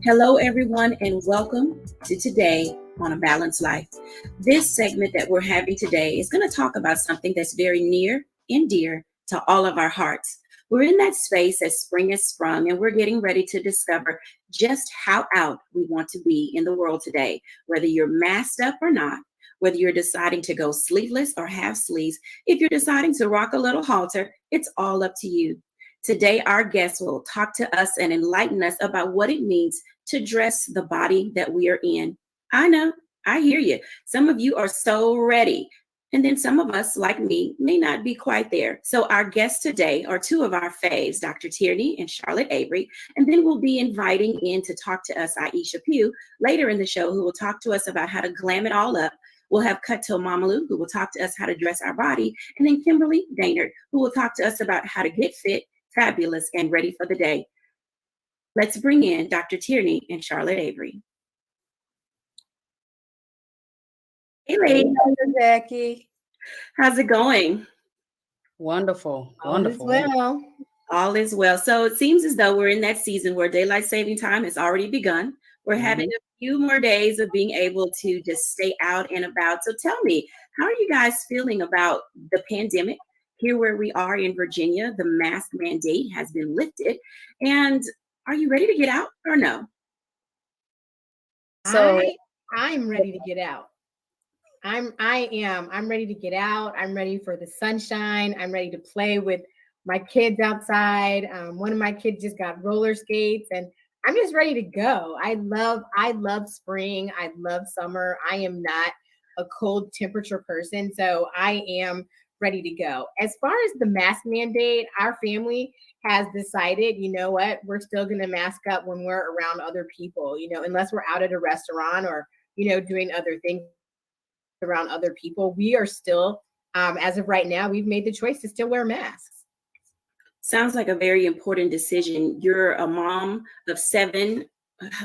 Hello, everyone, and welcome to Today on A Balanced Life. This segment that we're having today is going to talk about something that's very near and dear to all of our hearts. We're in that space as spring has sprung, and we're getting ready to discover just how out we want to be in the world today, whether you're masked up or not, whether you're deciding to go sleeveless or have sleeves. If you're deciding to rock a little halter, it's all up to you. Today, our guest will talk to us and enlighten us about what it means to dress the body that we are in. I know, I hear you. Some of you are so ready. And then some of us, like me, may not be quite there. So our guests today are two of our faves, Dr. Tierney and Charlotte Avery. And then we'll be inviting in to talk to us Aisha Pugh later in the show, who will talk to us about how to glam it all up. We'll have Cutto Mamalu, who will talk to us how to dress our body. And then Kimberly Daynard, who will talk to us about how to get fit, fabulous, and ready for the day. Let's bring in Dr. Tierney and Charlotte Avery. Hey, ladies. Hello, Jackie. How's it going? Wonderful. All is well. All is well. So it seems as though we're in that season where daylight saving time has already begun. We're having a few more days of being able to just stay out and about. So tell me, how are you guys feeling about the pandemic? Here where we are in Virginia, the mask mandate has been lifted. And are you ready to get out or no? So I'm ready to get out. I'm ready to get out. I'm ready for the sunshine. I'm ready to play with my kids outside. One of my kids just got roller skates and I'm just ready to go. I love spring. I love summer. I am not a cold temperature person. So I am ready to go. As far as the mask mandate, our family has decided, you know what, we're still going to mask up when we're around other people, unless we're out at a restaurant or, doing other things around other people. We are still, as of right now, we've made the choice to still wear masks. Sounds like a very important decision. You're a mom of 7,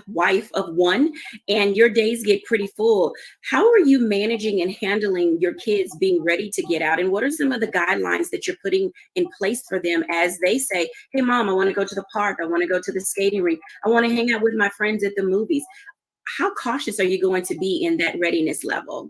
wife of 1, and your days get pretty full. How are you managing and handling your kids being ready to get out? And what are some of the guidelines that you're putting in place for them as they say, hey, mom, I want to go to the park. I want to go to the skating rink. I want to hang out with my friends at the movies. How cautious are you going to be in that readiness level?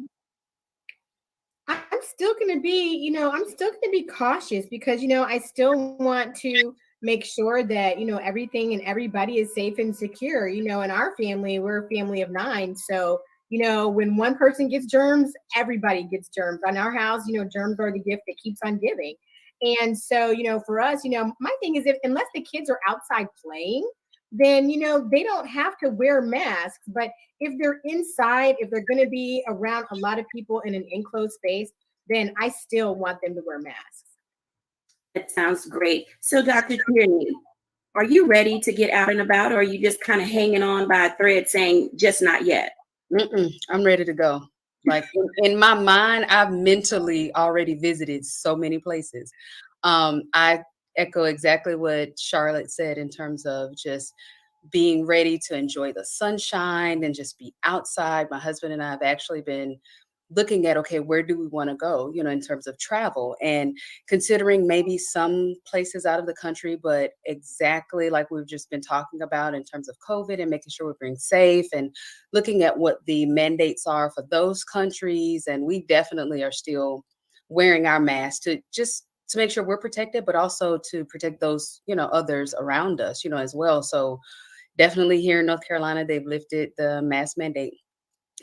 I'm still going to be cautious because, I still want to make sure that, everything and everybody is safe and secure. In our family, we're a family of 9. So, when one person gets germs, everybody gets germs. On our house, germs are the gift that keeps on giving. And so, for us, my thing is, if unless the kids are outside playing, then, they don't have to wear masks. But if they're inside, if they're going to be around a lot of people in an enclosed space, then I still want them to wear masks. That sounds great. So, Dr. Tierney, are you ready to get out and about, or are you just kind of hanging on by a thread saying just not yet? I'm ready to go. Like in my mind, I've mentally already visited so many places. I echo exactly what Charlotte said in terms of just being ready to enjoy the sunshine and just be outside. My husband and I have actually been looking at, okay, where do we want to go, in terms of travel, and considering maybe some places out of the country, but exactly like we've just been talking about in terms of COVID and making sure we're being safe and looking at what the mandates are for those countries. And we definitely are still wearing our masks to make sure we're protected, but also to protect those, others around us, as well. So definitely here in North Carolina, they've lifted the mask mandate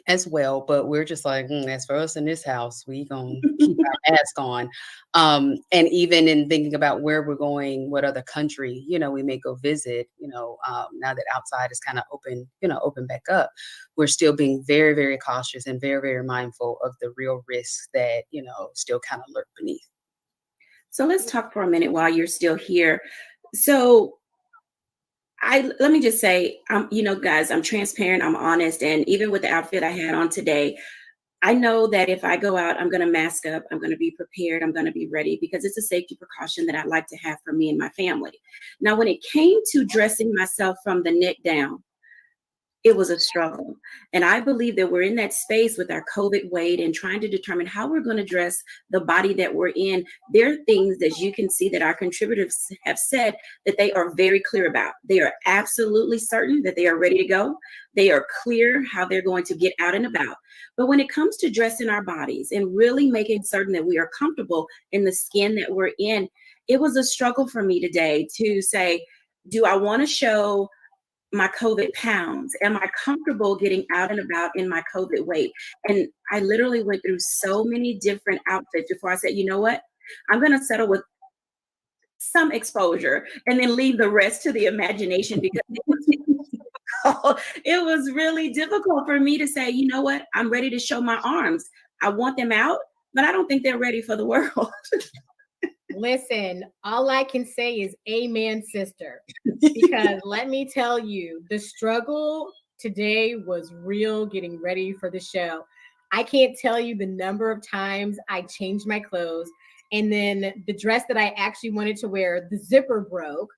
as well, but we're just like, as for us in this house, we gonna keep our mask on. And even in thinking about where we're going, what other country, we may go visit, now that outside is kind of open, open back up, we're still being very, very cautious and very, very mindful of the real risks that, still kind of lurk beneath. So let's talk for a minute while you're still here. So let me just say, guys, I'm transparent, I'm honest, and even with the outfit I had on today, I know that if I go out, I'm going to mask up, I'm going to be prepared, I'm going to be ready because it's a safety precaution that I'd like to have for me and my family. Now, when it came to dressing myself from the neck down, it was a struggle. And I believe that we're in that space with our COVID weight and trying to determine how we're going to dress the body that we're in. There are things that you can see that our contributors have said that they are very clear about. They are absolutely certain that they are ready to go. They are clear how they're going to get out and about. But when it comes to dressing our bodies and really making certain that we are comfortable in the skin that we're in, it was a struggle for me today to say, do I want to show my COVID pounds? Am I comfortable getting out and about in my COVID weight? And I literally went through so many different outfits before I said, you know what? I'm going to settle with some exposure and then leave the rest to the imagination because it was really difficult for me to say, you know what? I'm ready to show my arms. I want them out, but I don't think they're ready for the world. Listen, all I can say is amen, sister. Because let me tell you, the struggle today was real getting ready for the show. I can't tell you the number of times I changed my clothes. And then the dress that I actually wanted to wear, the zipper broke.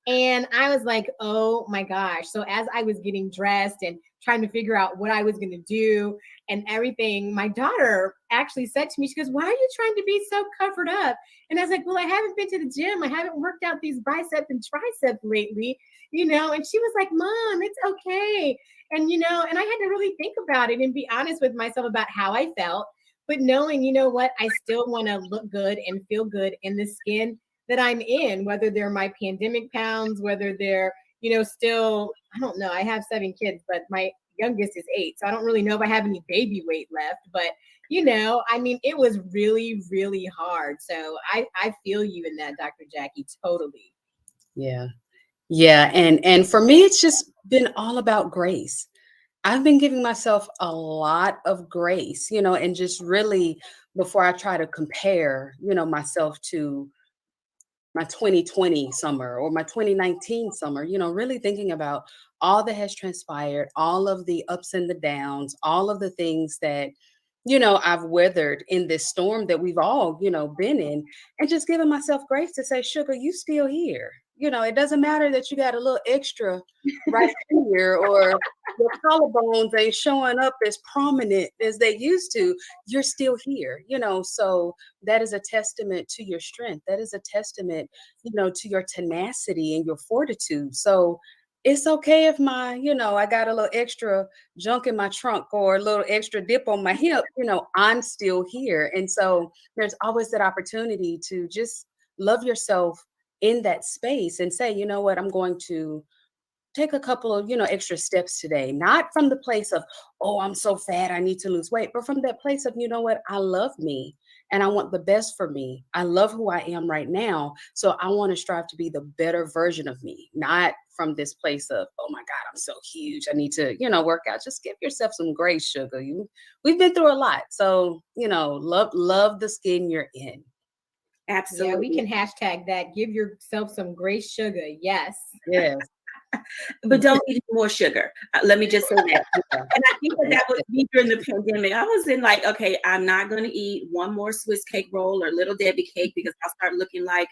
And I was like, oh my gosh. So as I was getting dressed and trying to figure out what I was going to do and everything, my daughter actually said to me, she goes, why are you trying to be so covered up? And I was like, well, I haven't been to the gym. I haven't worked out these biceps and triceps lately, and she was like, Mom, it's okay. And, and I had to really think about it and be honest with myself about how I felt. But knowing, what, I still want to look good and feel good in the skin that I'm in, whether they're my pandemic pounds, whether they're, still, I don't know. I have 7 kids, but my youngest is 8. So I don't really know if I have any baby weight left, but I mean, it was really, really hard. So I feel you in that, Dr. Jacquie, totally. Yeah. Yeah. And for me, it's just been all about grace. I've been giving myself a lot of grace, and just really before I try to compare, myself to my 2020 summer or my 2019 summer, really thinking about all that has transpired, all of the ups and the downs, all of the things that, I've weathered in this storm that we've all, been in, and just giving myself grace to say, sugar, you still here. It doesn't matter that you got a little extra right here or your collarbones ain't showing up as prominent as they used to. You're still here, so that is a testament to your strength. That is a testament, to your tenacity and your fortitude. So it's okay if I got a little extra junk in my trunk or a little extra dip on my hip, I'm still here. And so there's always that opportunity to just love yourself in that space and say, you know what, I'm going to take a couple of, extra steps today, not from the place of, oh, I'm so fat, I need to lose weight, but from that place of, you know what, I love me and I want the best for me. I love who I am right now. So I want to strive to be the better version of me, not from this place of, oh my God, I'm so huge, I need to, work out. Just give yourself some grace, sugar. We've been through a lot. So, love the skin you're in. Absolutely. Yeah, we can hashtag that. Give yourself some grace, sugar. Yes. Yes. But don't eat more sugar. Let me just say that. And I think that was me during the pandemic. I was in like, okay, I'm not going to eat one more Swiss cake roll or Little Debbie cake because I'll start looking like,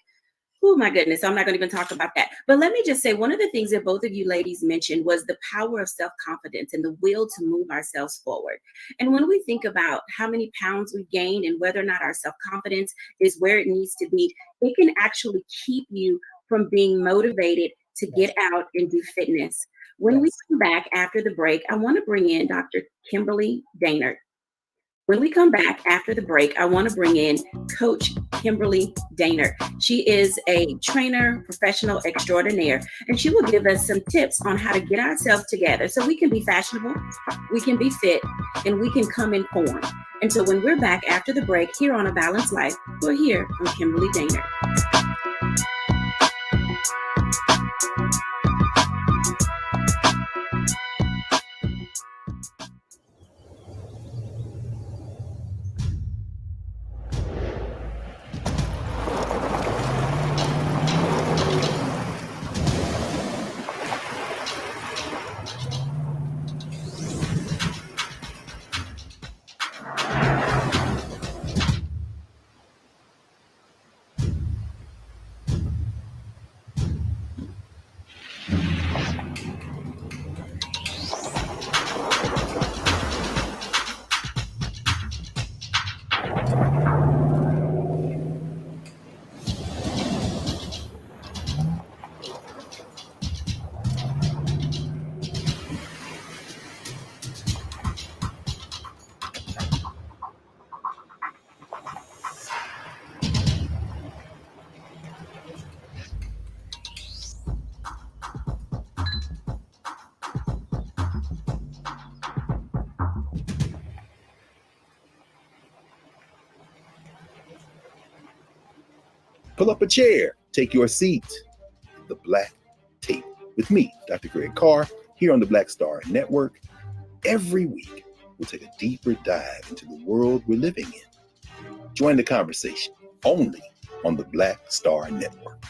oh my goodness, I'm not going to even talk about that. But let me just say, one of the things that both of you ladies mentioned was the power of self-confidence and the will to move ourselves forward. And when we think about how many pounds we've gained and whether or not our self-confidence is where it needs to be, it can actually keep you from being motivated to get out and do fitness. When we come back after the break, I want to bring in Dr. Kimberly Daynard. When we come back after the break, I want to bring in Coach Kimberly Daynard. She is a trainer, professional extraordinaire, and she will give us some tips on how to get ourselves together so we can be fashionable, we can be fit, and we can come in form. And so when we're back after the break here on A Balanced Life, we'll hear from Kimberly Daynard. Pull up a chair, take your seat. The Black Tape with me, Dr. Greg Carr, here on the Black Star Network. Every week, we'll take a deeper dive into the world we're living in. Join the conversation only on the Black Star Network.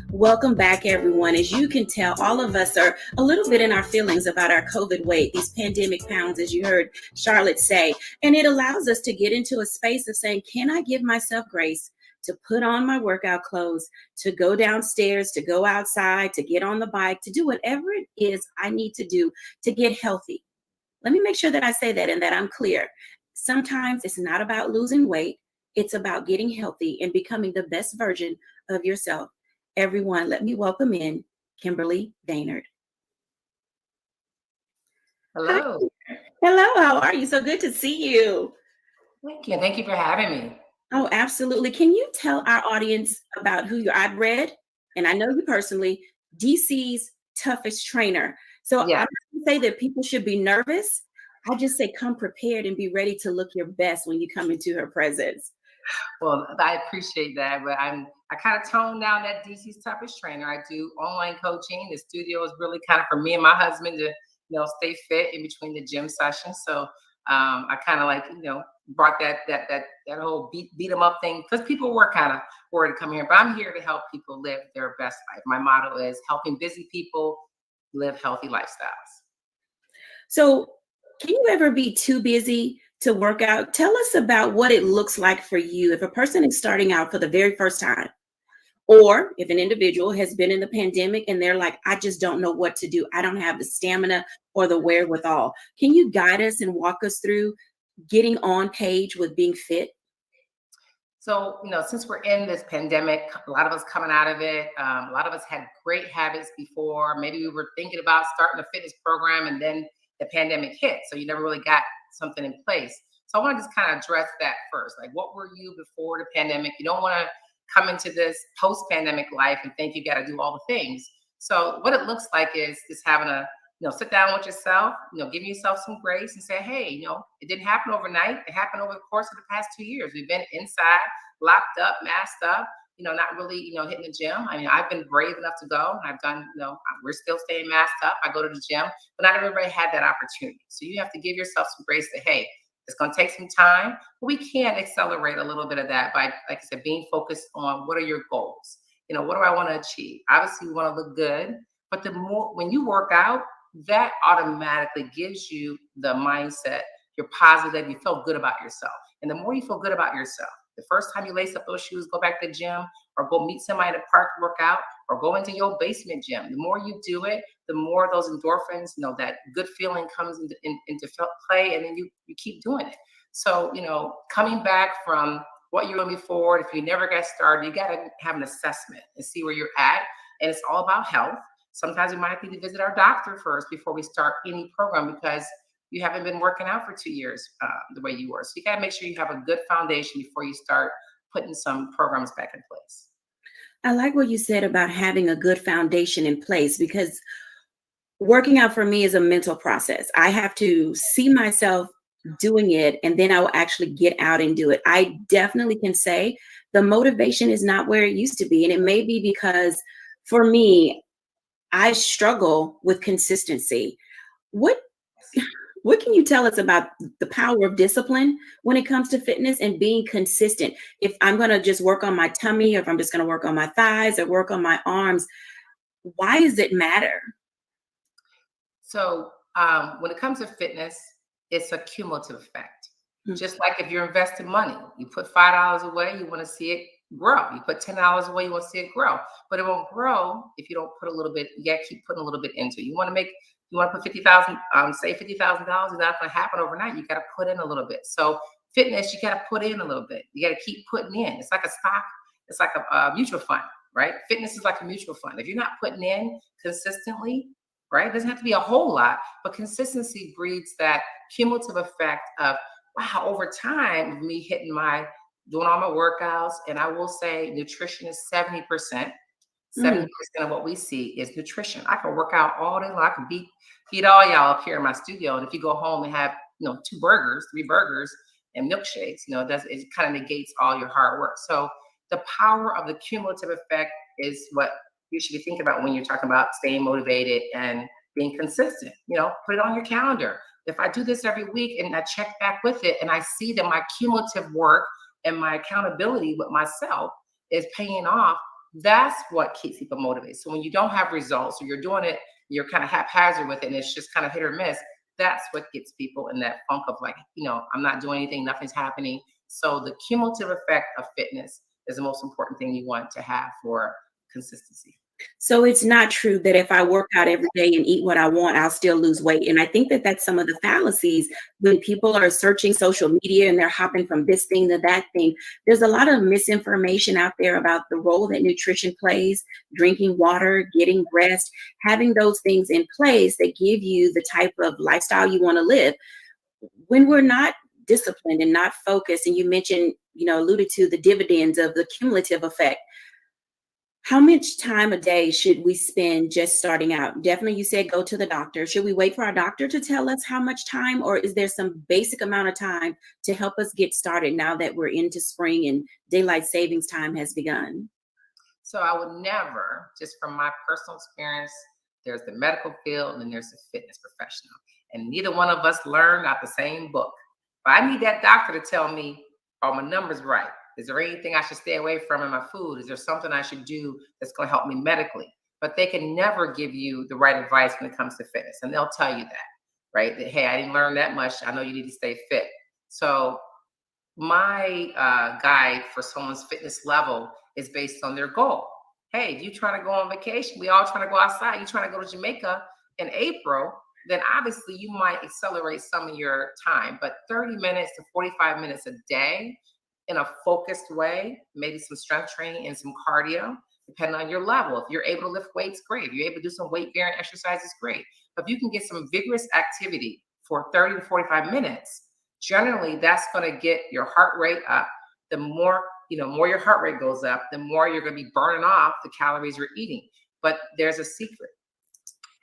Welcome back, everyone. As you can tell, all of us are a little bit in our feelings about our COVID weight, these pandemic pounds, as you heard Charlotte say. And it allows us to get into a space of saying, can I give myself grace to put on my workout clothes, to go downstairs, to go outside, to get on the bike, to do whatever it is I need to do to get healthy? Let me make sure that I say that and that I'm clear. Sometimes it's not about losing weight. It's about getting healthy and becoming the best version of yourself. Everyone, let me welcome in Kimberly Daynard. Hello. Hi. Hello, how are you? So good to see you. Thank you. Thank you for having me. Oh, absolutely. Can you tell our audience about who you are? I've read, and I know you personally, DC's toughest trainer. So Yeah. I'm not going to say that people should be nervous. I just say come prepared and be ready to look your best when you come into her presence. Well, I appreciate that, but I kind of toned down that DC's toughest trainer. I do online coaching. The studio is really kind of for me and my husband to, stay fit in between the gym sessions. So I kind of brought that whole beat them up thing because people were kind of worried to come here. But I'm here to help people live their best life. My motto is helping busy people live healthy lifestyles. So can you ever be too busy to work out? Tell us about what it looks like for you. If a person is starting out for the very first time, Or if an individual has been in the pandemic and they're like, I just don't know what to do. I don't have the stamina or the wherewithal. Can you guide us and walk us through getting on page with being fit? So, since we're in this pandemic, a lot of us coming out of it, a lot of us had great habits before. Maybe we were thinking about starting a fitness program and then the pandemic hit. So you never really got something in place. So I want to just kind of address that first. Like, what were you before the pandemic? You don't want to come into this post-pandemic life and think you got to do all the things. So what it looks like is just having a sit down with yourself, giving yourself some grace and say, hey, it didn't happen overnight. It happened over the course of the past 2 years. We've been inside, locked up, masked up, not really, hitting the gym. I mean, I've been brave enough to go. I've done, we're still staying masked up. I go to the gym, but not everybody had that opportunity. So you have to give yourself some grace to, hey, it's going to take some time, but we can accelerate a little bit of that by, like I said, being focused on what are your goals? What do I want to achieve? Obviously, we want to look good, but the more, when you work out, that automatically gives you the mindset, you're positive, you feel good about yourself. And the more you feel good about yourself, the first time you lace up those shoes, go back to the gym or go meet somebody in the park to work out or go into your basement gym, the more you do it, the more those endorphins, that good feeling comes into play, and then you keep doing it. So, coming back from what you're doing before, if you never got started, you got to have an assessment and see where you're at. And it's all about health. Sometimes we might need to visit our doctor first before we start any program because you haven't been working out for 2 years the way you were. So you got to make sure you have a good foundation before you start putting some programs back in place. I like what you said about having a good foundation in place, because working out for me is a mental process. I have to see myself doing it, and then I will actually get out and do it. I definitely can say the motivation is not where it used to be. And it may be because for me, I struggle with consistency. What what can you tell us about the power of discipline when it comes to fitness and being consistent? If I'm going to just work on my tummy, or if I'm just going to work on my thighs or work on my arms, why does it matter? So when it comes to fitness, it's a cumulative effect. Mhm. Just like if you're investing money, you put $5 away, you want to see it grow. You put $10 away, you want to see it grow. But it won't grow if you don't put a little bit. You got to keep putting a little bit into it. You want to put 50,000, say $50,000. It's not going to happen overnight. You got to put in a little bit. So fitness, you got to put in a little bit. You got to keep putting in. It's like a stock. It's like a mutual fund, right? Fitness is like a mutual fund. If you're not putting in consistently, right? It doesn't have to be a whole lot, but consistency breeds that cumulative effect of, wow, over time, me doing all my workouts. And I will say nutrition is 70%. 70% of what we see is nutrition. I can work out all day long. I can beat all y'all up here in my studio. And if you go home and have, 2 burgers, 3 burgers and milkshakes, it kind of negates all your hard work. So the power of the cumulative effect is what you should be thinking about when you're talking about staying motivated and being consistent. Put it on your calendar. If I do this every week and I check back with it and I see that my cumulative work and my accountability with myself is paying off, that's what keeps people motivated. So when you don't have results or you're doing it, you're kind of haphazard with it and it's just kind of hit or miss, that's what gets people in that funk of like, I'm not doing anything, nothing's happening. So the cumulative effect of fitness is the most important thing you want to have for consistency. So it's not true that if I work out every day and eat what I want, I'll still lose weight. And I think that that's some of the fallacies when people are searching social media and they're hopping from this thing to that thing. There's a lot of misinformation out there about the role that nutrition plays, drinking water, getting rest, having those things in place that give you the type of lifestyle you want to live. When we're not disciplined and not focused, and you mentioned, alluded to the dividends of the cumulative effect. How much time a day should we spend just starting out? Definitely, you said go to the doctor. Should we wait for our doctor to tell us how much time, or is there some basic amount of time to help us get started now that we're into spring and daylight savings time has begun? So I would never, just from my personal experience, there's the medical field and then there's the fitness professional. And neither one of us learned out the same book. But I need that doctor to tell me, are my numbers right? Is there anything I should stay away from in my food? Is there something I should do that's going to help me medically? But they can never give you the right advice when it comes to fitness. And they'll tell you that, right? That, hey, I didn't learn that much. I know you need to stay fit. So my guide for someone's fitness level is based on their goal. hey, you trying to go on vacation? We all trying to go outside. You trying to go to Jamaica in April? Then obviously you might accelerate some of your time. But 30 minutes to 45 minutes a day in a focused way, maybe some strength training and some cardio, depending on your level. If you're able to lift weights, great. If you're able to do some weight bearing exercises, great. But if you can get some vigorous activity for 30 to 45 minutes, generally that's going to get your heart rate up. The more, more your heart rate goes up, the more you're going to be burning off the calories you're eating. But there's a secret.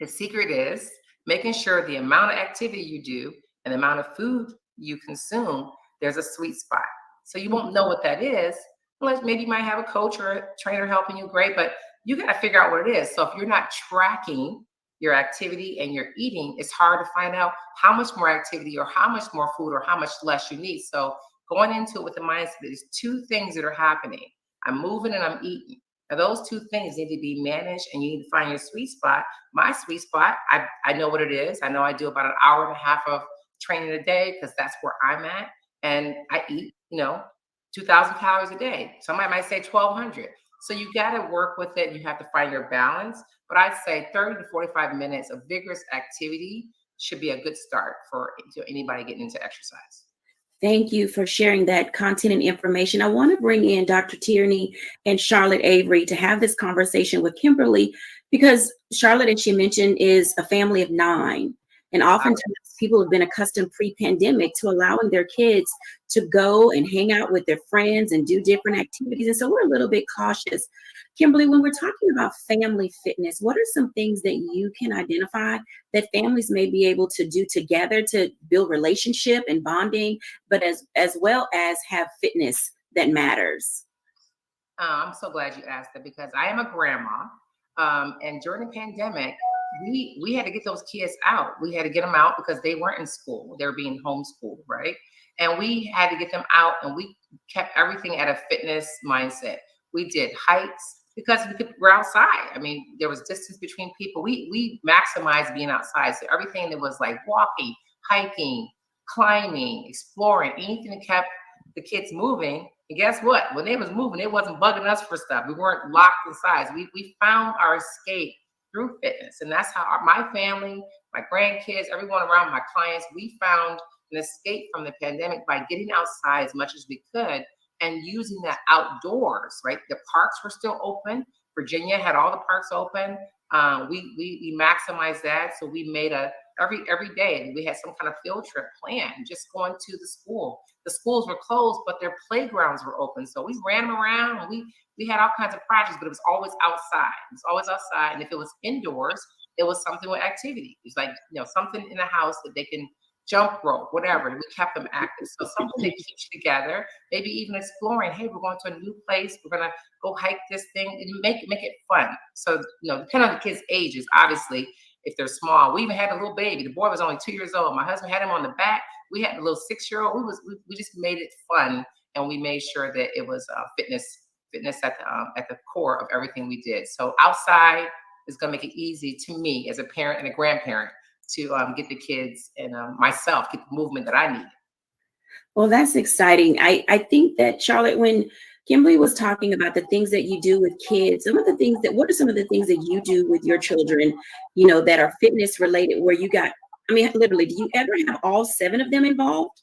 The secret is making sure the amount of activity you do and the amount of food you consume, there's a sweet spot. So you won't know what that is unless maybe you might have a coach or a trainer helping you, great, but you got to figure out what it is. So if you're not tracking your activity and your eating, it's hard to find out how much more activity or how much more food or how much less you need. So going into it with the mindset, there's two things that are happening. I'm moving and I'm eating. Now those two things need to be managed and you need to find your sweet spot. My sweet spot, I know what it is. I know I do about an hour and a half of training a day because that's where I'm at. And I eat, 2,000 calories a day. Somebody might say 1,200. So you got to work with it. You have to find your balance. But I'd say 30 to 45 minutes of vigorous activity should be a good start for anybody getting into exercise. Thank you for sharing that content and information. I want to bring in Dr. Tierney and Charlotte Avery to have this conversation with Kimberly, because Charlotte, as she mentioned, is a family of 9. And oftentimes people have been accustomed pre-pandemic to allowing their kids to go and hang out with their friends and do different activities. And so we're a little bit cautious. Kimberly, when we're talking about family fitness, what are some things that you can identify that families may be able to do together to build relationship and bonding, but as well as have fitness that matters? I'm so glad you asked that because I am a grandma. And during the pandemic, we had to get those kids out. We had to get them out because they weren't in school. They were being homeschooled, right? And we had to get them out and we kept everything at a fitness mindset. We did hikes because we're outside. I mean, there was distance between people. We maximized being outside. So everything that was like walking, hiking, climbing, exploring, anything that kept the kids moving. And guess what? When they was moving, it wasn't bugging us for stuff. We weren't locked inside. We found our escape through fitness. And that's how my family, my grandkids, everyone around my clients, we found an escape from the pandemic by getting outside as much as we could and using that outdoors, right? The parks were still open. Virginia had all the parks open. We maximized that. So we made every day we had some kind of field trip planned, just going to the school. The schools were closed, but their playgrounds were open. So we ran them around and we had all kinds of projects, but it was always outside. It was always outside. And if it was indoors, it was something with activity. It's like, something in the house that they can jump rope, whatever. We kept them active. So something that keeps you together, maybe even exploring, hey, we're going to a new place. We're going to go hike this thing and make it fun. So, depending on the kids' ages, obviously, if they're small. We even had a little baby. The boy was only 2 years old. My husband had him on the back. We had a little 6-year-old. We just made it fun, and we made sure that it was fitness at the core of everything we did. So outside is going to make it easy to me as a parent and a grandparent to get the kids and myself get the movement that I need. Well, that's exciting. I think that, Charlotte, when Kimberly was talking about the things that you do with kids, what are some of the things that you do with your children, that are fitness related, where literally, do you ever have all 7 of them involved?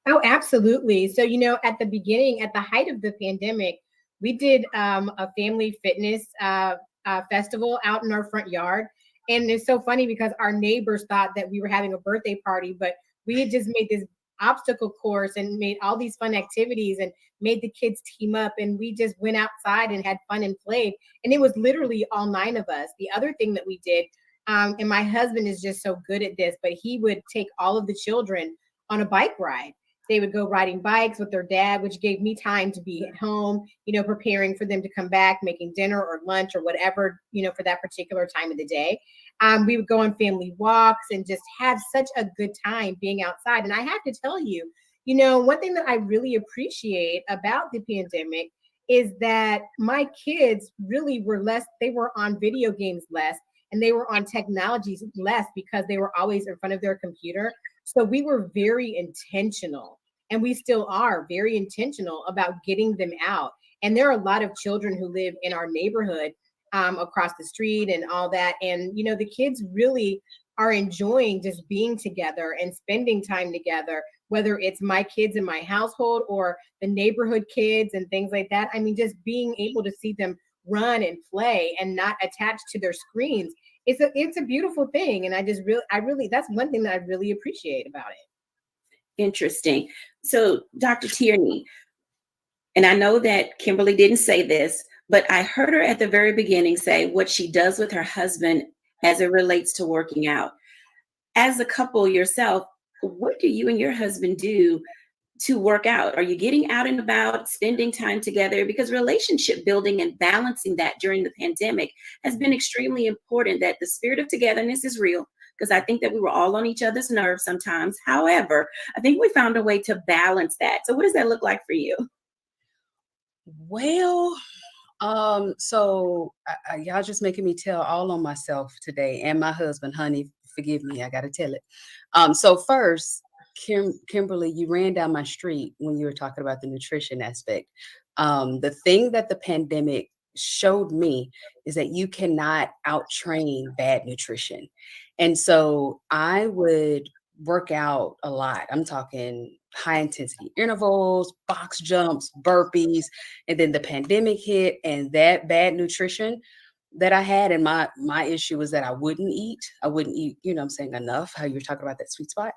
Oh, absolutely. So, at the beginning, at the height of the pandemic, we did a family fitness festival out in our front yard. And it's so funny because our neighbors thought that we were having a birthday party, but we had just made this obstacle course and made all these fun activities and made the kids team up. And we just went outside and had fun and played. And it was literally all 9 of us. The other thing that we did, and my husband is just so good at this, but he would take all of the children on a bike ride. They would go riding bikes with their dad, which gave me time to be at home, preparing for them to come back, making dinner or lunch or whatever, for that particular time of the day. We would go on family walks and just have such a good time being outside. And I have to tell you, one thing that I really appreciate about the pandemic is that my kids really they were on video games less, and they were on technologies less because they were always in front of their computer. So we were very intentional, and we still are very intentional about getting them out And there are a lot of children who live in our neighborhood across the street and all that. And, you know, the kids really are enjoying just being together and spending time together, whether it's my kids in my household or the neighborhood kids and things like that. I mean, just being able to see them run and play and not attached to their screens. It's a beautiful thing. And I really, that's one thing that I really appreciate about it. Interesting. So, Dr. Tierney, and I know that Kimberly didn't say this, but I heard her at the very beginning say what she does with her husband as it relates to working out. As a couple yourself, what do you and your husband do to work out? Are you getting out and about, spending time together? Because relationship building and balancing that during the pandemic has been extremely important, that the spirit of togetherness is real. Because I think that we were all on each other's nerves sometimes. However, I think we found a way to balance that. So what does that look like for you? Well, so y'all just making me tell all on myself today, and my husband, honey, forgive me, I gotta tell it. So first, Kimberly, you ran down my street when you were talking about the nutrition aspect. The thing that the pandemic showed me is that you cannot out-train bad nutrition. And so I would work out a lot. I'm talking high intensity intervals, box jumps, burpees, and then the pandemic hit, and that bad nutrition that I had, and my issue was that I wouldn't eat. I wouldn't eat, you know what I'm saying, enough, how you were talking about that sweet spot.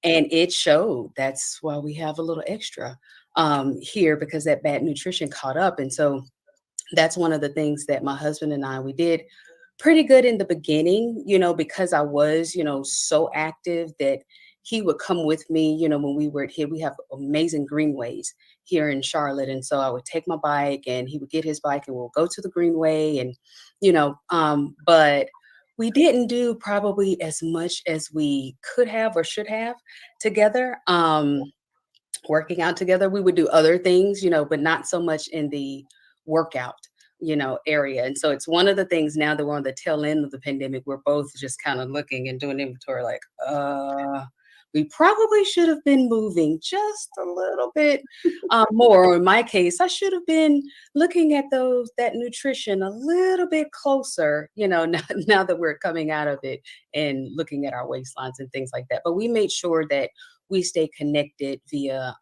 And it showed. That's why we have a little extra here, because that bad nutrition caught up. And so that's one of the things that my husband and I, we did pretty good in the beginning, you know, because I was, you know, so active that he would come with me, you know, when we were here. We have amazing greenways here in Charlotte. And so I would take my bike and he would get his bike and we'll go to the greenway and, you know, but we didn't do probably as much as we could have or should have together. Working out together, we would do other things, you know, but not so much in the workout, you know, area. And so it's one of the things now that we're on the tail end of the pandemic, we're both just kind of looking and doing inventory like, we probably should have been moving just a little bit more. Or in my case, I should have been looking at that nutrition a little bit closer, you know, now that we're coming out of it and looking at our waistlines and things like that. But we made sure that we stay connected via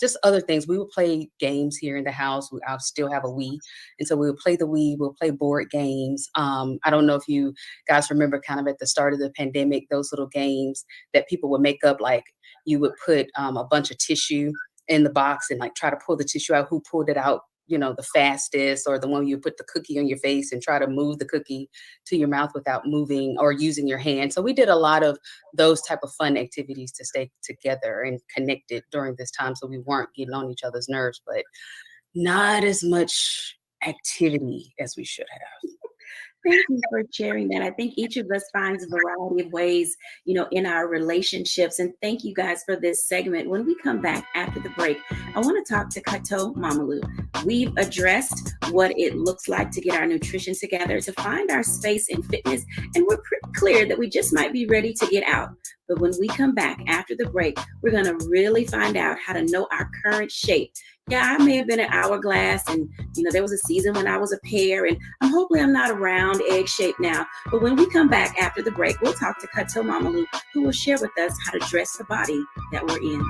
just other things. We would play games here in the house. I still have a Wii. And so we would play the Wii, we'll play board games. I don't know if you guys remember kind of at the start of the pandemic, those little games that people would make up, like you would put a bunch of tissue in the box and like try to pull the tissue out, who pulled it out, you know, the fastest, or the one you put the cookie on your face and try to move the cookie to your mouth without moving or using your hand. So we did a lot of those type of fun activities to stay together and connected during this time. So we weren't getting on each other's nerves, but not as much activity as we should have. Thank you for sharing that. I think each of us finds a variety of ways, you know, in our relationships. And thank you guys for this segment. When we come back after the break, I want to talk to Kato Mamalu. We've addressed what it looks like to get our nutrition together, to find our space in fitness. And we're pretty clear that we just might be ready to get out. But when we come back after the break, we're going to really find out how to know our current shape. Yeah, I may have been an hourglass, and you know, there was a season when I was a pear, and hopefully I'm not a round egg shape now. But when we come back after the break, we'll talk to Kato Mamalu, who will share with us how to dress the body that we're in.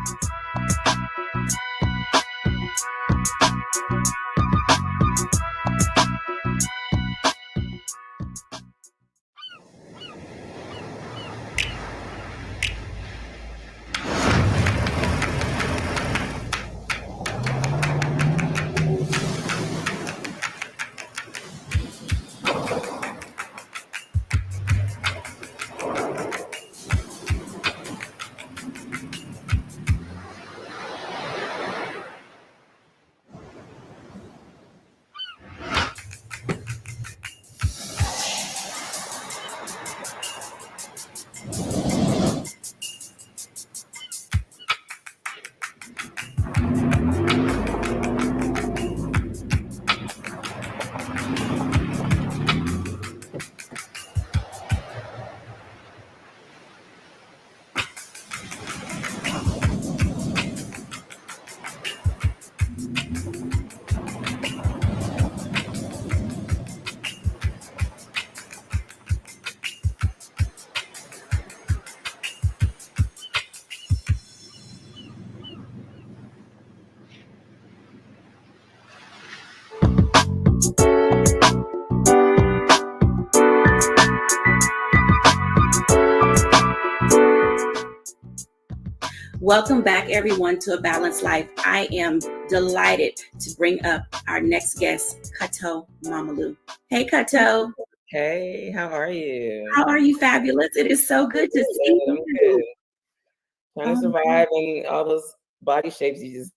Welcome back, everyone, to A Balanced Life. I am delighted to bring up our next guest, Kato Mamalu. Hey, Kato. Hey, how are you? How are you? Fabulous. It is so good to see I'm you. good. Trying to Um, survive in all those body shapes you just.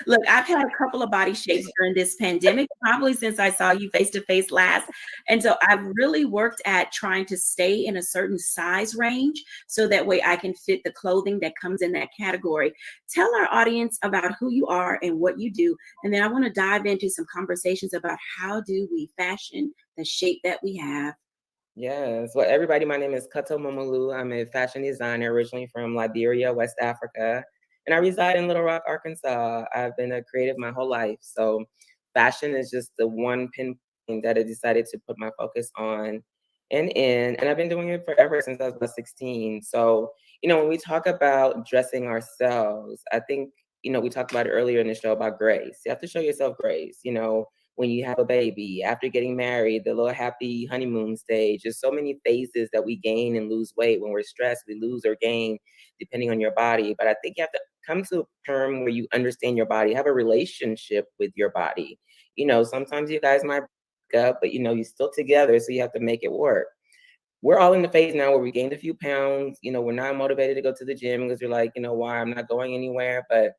Look, I've had a couple of body shapes during this pandemic, probably since I saw you face to face last. And so I've really worked at trying to stay in a certain size range so that way I can fit the clothing that comes in that category. Tell our audience about who you are and what you do. And then I want to dive into some conversations about how do we fashion the shape that we have. Yes. Well, everybody, my name is Kato Momolu. I'm a fashion designer originally from Liberia, West Africa, and I reside in Little Rock, Arkansas. I've been a creative my whole life. So fashion is just the one pinpoint that I decided to put my focus on and I've been doing it forever since I was about 16. So, when we talk about dressing ourselves, I think, we talked about it earlier in the show about grace. You have to show yourself grace, when you have a baby, after getting married, the little happy honeymoon stage. There's so many phases that we gain and lose weight. When we're stressed, we lose or gain depending on your body. But I think you have to come to a term where you understand your body, have a relationship with your body. Sometimes you guys might break up, but you're still together, so you have to make it work. We're all in the phase now where we gained a few pounds. We're not motivated to go to the gym because you're like, why I'm not going anywhere. But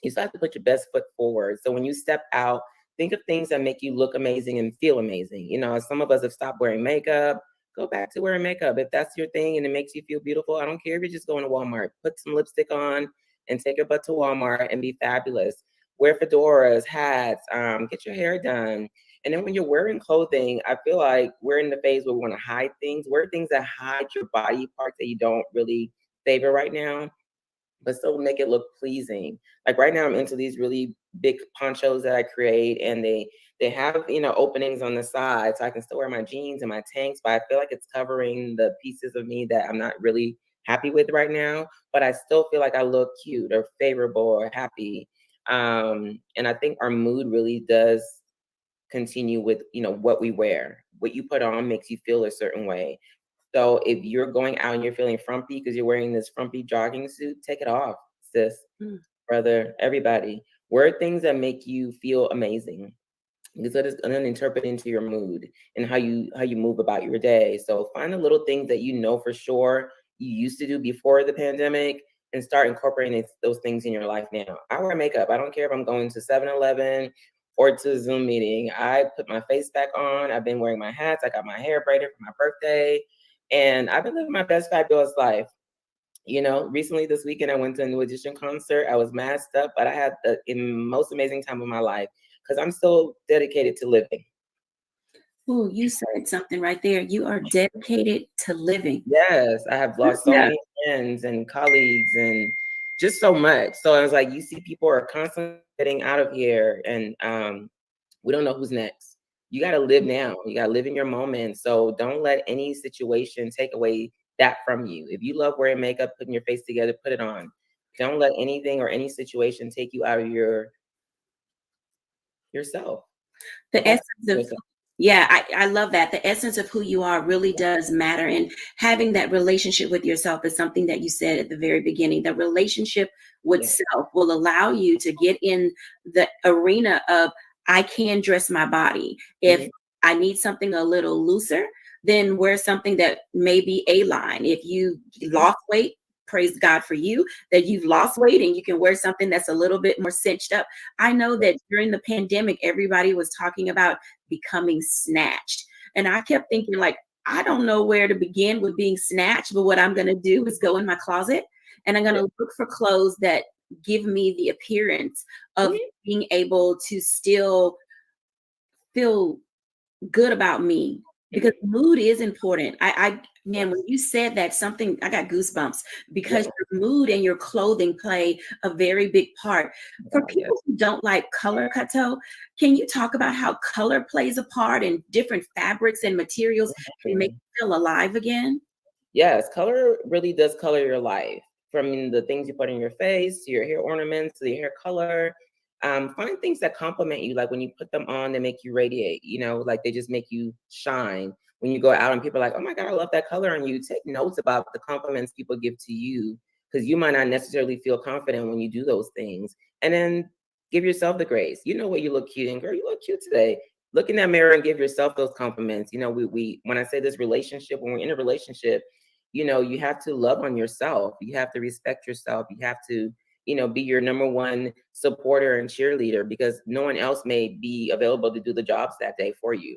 you still have to put your best foot forward. So when you step out, think of things that make you look amazing and feel amazing. Some of us have stopped wearing makeup. Go back to wearing makeup. If that's your thing and it makes you feel beautiful, I don't care if you're just going to Walmart. Put some lipstick on and take your butt to Walmart and be fabulous. Wear fedoras, hats, get your hair done. And then when you're wearing clothing, I feel like we're in the phase where we want to hide things. Wear things that hide your body parts that you don't really favor right now, but still make it look pleasing. Like right now I'm into these really big ponchos that I create, and they have, openings on the side so I can still wear my jeans and my tanks, but I feel like it's covering the pieces of me that I'm not really happy with right now, but I still feel like I look cute or favorable or happy. And I think our mood really does continue with, what we wear. What you put on makes you feel a certain way. So if you're going out and you're feeling frumpy because you're wearing this frumpy jogging suit, take it off, sis, brother, everybody. Wear things that make you feel amazing, because that is going to interpret into your mood and how you move about your day. So find the little things that for sure you used to do before the pandemic and start incorporating those things in your life now. I wear makeup. I don't care if I'm going to 7-Eleven or to a Zoom meeting. I put my face back on. I've been wearing my hats. I got my hair braided for my birthday. And I've been living my best fabulous life. Recently this weekend, I went to a New Edition concert. I was masked up, but I had the most amazing time of my life because I'm still dedicated to living. Oh, you said something right there. You are dedicated to living. Yes, I have lost so many friends and colleagues and just so much. So I was like, you see, people are constantly getting out of here, and we don't know who's next. You got to live now. You got to live in your moment. So don't let any situation take away that from you. If you love wearing makeup, putting your face together, put it on. Don't let anything or any situation take you out of yourself. The essence of I love that. The essence of who you are really does matter. And having that relationship with yourself is something that you said at the very beginning. The relationship with self will allow you to get in the arena of, I can dress my body. If I need something a little looser, then wear something that may be A-line. If you lost weight, praise God for you that you've lost weight and you can wear something that's a little bit more cinched up. I know that during the pandemic, everybody was talking about becoming snatched. And I kept thinking, like, I don't know where to begin with being snatched, but what I'm going to do is go in my closet and I'm going to look for clothes that give me the appearance of being able to still feel good about me, because mood is important. Man, when you said that, something, I got goosebumps, because your mood and your clothing play a very big part. For people who don't like color, Kato, can you talk about how color plays a part in different fabrics and materials can make you feel alive again? Yes, color really does color your life. From the things you put in your face, to your hair ornaments, to your hair color. Find things that compliment you. Like when you put them on, they make you radiate, like they just make you shine. When you go out and people are like, oh my God, I love that color on you. Take notes about the compliments people give to you because you might not necessarily feel confident when you do those things. And then give yourself the grace. You know what, you look cute, and girl, you look cute today. Look in that mirror and give yourself those compliments. You know, we when I say this relationship, when we're in a relationship, you know, you have to love on yourself. You have to respect yourself. You have to, you know, be your number one supporter and cheerleader, because no one else may be available to do the jobs that day for you.